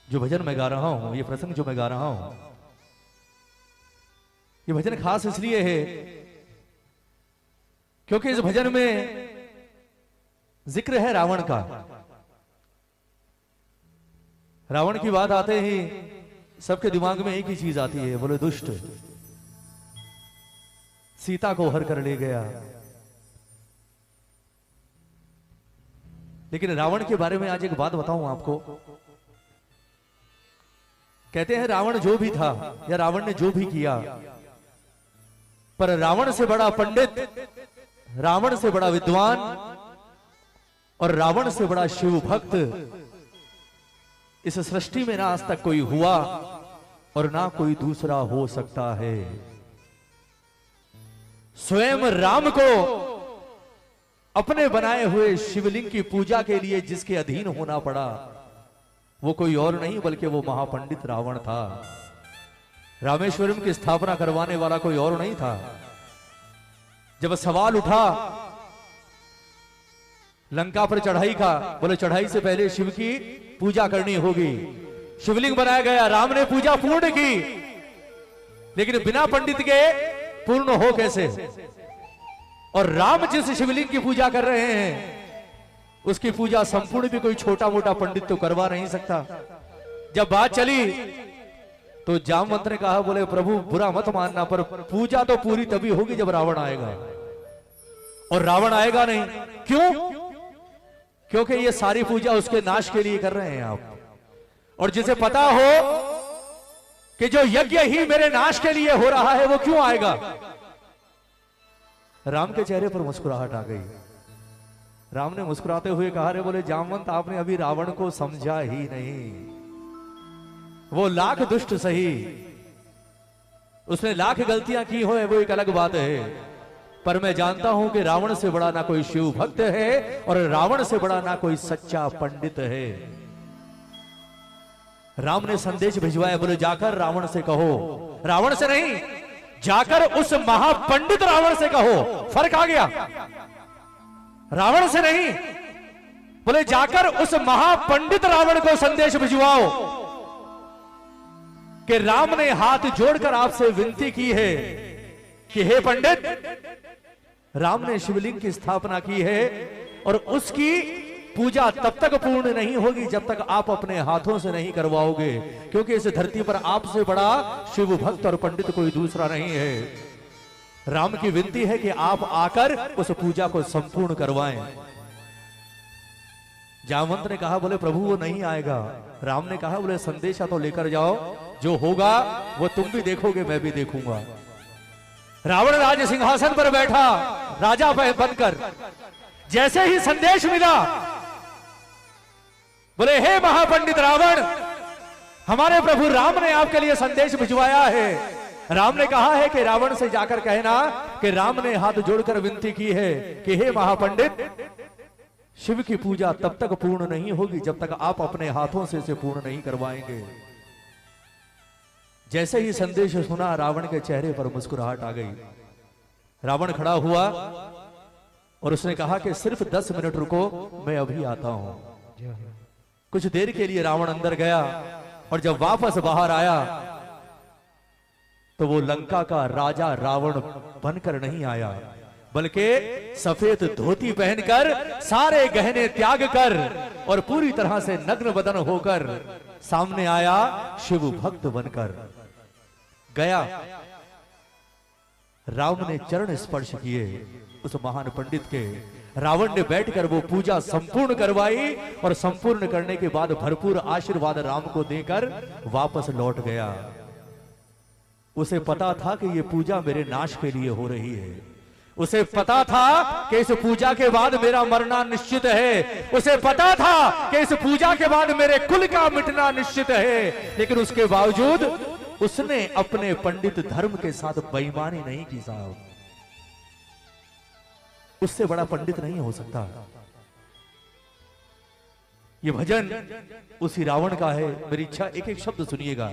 जो भजन मैं गा रहा हूं, ये प्रसंग जो मैं गा रहा हूं, ये भजन खास इसलिए है क्योंकि इस भजन में जिक्र है रावण का। रावण की बात आते ही सबके दिमाग में एक ही चीज आती है, बोले दुष्ट सीता को हर कर ले गया। लेकिन रावण के बारे में आज एक बात बताऊं आपको। कहते हैं रावण जो भी था या रावण ने जो भी किया, पर रावण से बड़ा पंडित, रावण से बड़ा विद्वान और रावण से बड़ा शिव भक्त इस सृष्टि में ना आज तक कोई हुआ और ना कोई दूसरा हो सकता है। स्वयं राम को अपने बनाए हुए शिवलिंग की पूजा के लिए जिसके अधीन होना पड़ा, वो कोई और नहीं बल्कि वो महापंडित रावण था। रामेश्वरम की स्थापना करवाने वाला कोई और नहीं था। जब सवाल उठा लंका पर चढ़ाई का, बोले चढ़ाई से पहले शिव की पूजा करनी होगी। शिवलिंग बनाया गया, राम ने पूजा पूर्ण की, लेकिन बिना पंडित के पूर्ण हो कैसे? और राम जिस शिवलिंग की पूजा कर रहे हैं उसकी पूजा संपूर्ण भी कोई छोटा मोटा पंडित तो करवा नहीं सकता। जब बात चली तो जामवंत ने कहा, बोले प्रभु बुरा मत मानना, पर पूजा तो पूरी तभी होगी जब रावण आएगा, और रावण आएगा नहीं। क्यों? क्योंकि ये सारी पूजा उसके नाश के लिए कर रहे हैं आप। और जिसे पता हो कि जो यज्ञ ही मेरे नाश के लिए हो रहा है वो क्यों आएगा? राम के चेहरे पर मुस्कुराहट आ गई। राम ने मुस्कुराते हुए कहा, रे बोले जामवंत आपने अभी रावण को समझा ही नहीं। वो लाख दुष्ट सही, उसने लाख गलतियां की हो वो एक अलग बात है, पर मैं जानता हूं कि रावण से बड़ा ना कोई शिव भक्त है और रावण से बड़ा ना कोई सच्चा पंडित है। राम ने संदेश भिजवाया, बोले जाकर रावण से कहो, रावण से नहीं, जाकर उस महापंडित रावण से कहो। फर्क आ गया, रावण से नहीं, बोले जाकर उस महापंडित रावण को संदेश भिजवाओ कि राम ने हाथ जोड़कर आपसे विनती की है कि हे पंडित, राम ने शिवलिंग की स्थापना की है और उसकी पूजा तब तक पूर्ण नहीं होगी जब तक आप अपने हाथों से नहीं करवाओगे, क्योंकि इस धरती पर आपसे बड़ा शिव भक्त और पंडित कोई दूसरा नहीं है। राम की विनती है कि आप आकर उस पूजा को संपूर्ण करवाएं। जामवंत ने कहा, बोले प्रभु वो नहीं आएगा। राम ने कहा, बोले संदेशा तो लेकर जाओ, जो होगा वो तुम भी देखोगे मैं भी देखूंगा। रावण राज सिंहासन पर बैठा राजा बनकर, जैसे ही संदेश मिला, बोले हे महापंडित रावण, हमारे प्रभु राम ने आपके लिए संदेश भिजवाया है। राम ने कहा है कि रावण से जाकर कहना कि राम ने हाथ जोड़कर विनती की है कि हे महापंडित, शिव की पूजा तब तक पूर्ण नहीं होगी जब तक आप अपने हाथों से इसे पूर्ण नहीं करवाएंगे। जैसे ही संदेश सुना, रावण के चेहरे पर मुस्कुराहट आ गई। रावण खड़ा हुआ और उसने कहा कि सिर्फ 10 मिनट रुको, मैं अभी आता हूं। कुछ देर के लिए रावण अंदर गया और जब वापस बाहर आया तो वो लंका का राजा रावण बनकर नहीं आया, बल्कि सफेद धोती पहनकर, सारे गहने त्याग कर और पूरी तरह से नग्न बदन होकर सामने आया, शिव भक्त बनकर गया। राम ने चरण स्पर्श किए उस महान पंडित के। रावण ने बैठकर वो पूजा संपूर्ण करवाई और संपूर्ण करने के बाद भरपूर आशीर्वाद राम को देकर वापस लौट गया। उसे पता था कि ये पूजा मेरे नाश के लिए हो रही है। उसे पता था कि इस पूजा के बाद मेरा मरना निश्चित है। उसे पता था कि इस पूजा के बाद मेरे कुल का मिटना निश्चित है। लेकिन उसके बावजूद उसने अपने पंडित धर्म के साथ बेईमानी नहीं की साहब। उससे बड़ा पंडित नहीं हो सकता। ये भजन उसी रावण का है। मेरी इच्छा एक एक शब्द सुनिएगा।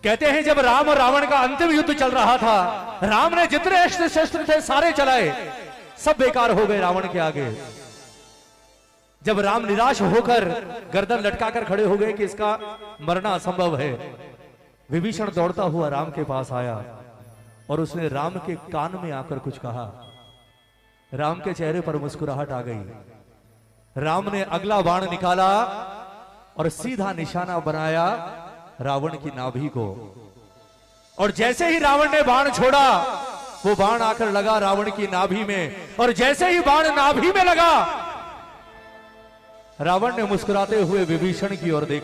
कहते हैं जब राम और रावण का अंतिम युद्ध चल रहा था, राम ने जितने अस्त्र शस्त्र थे सारे चलाए, सब बेकार हो गए रावण के आगे। जब राम निराश होकर गर्दन लटकाकर खड़े हो गए कि इसका मरना असंभव है, विभीषण दौड़ता हुआ राम के पास आया और उसने राम के कान में आकर कुछ कहा। राम के चेहरे पर मुस्कुराहट आ गई। राम ने अगला बाण निकाला और सीधा निशाना बनाया रावण की नाभि को, और जैसे ही रावण ने बाण छोड़ा वो बाण आकर लगा रावण की नाभि में, और जैसे ही बाण नाभि में लगा रावण ने मुस्कुराते हुए विभीषण की ओर देखा।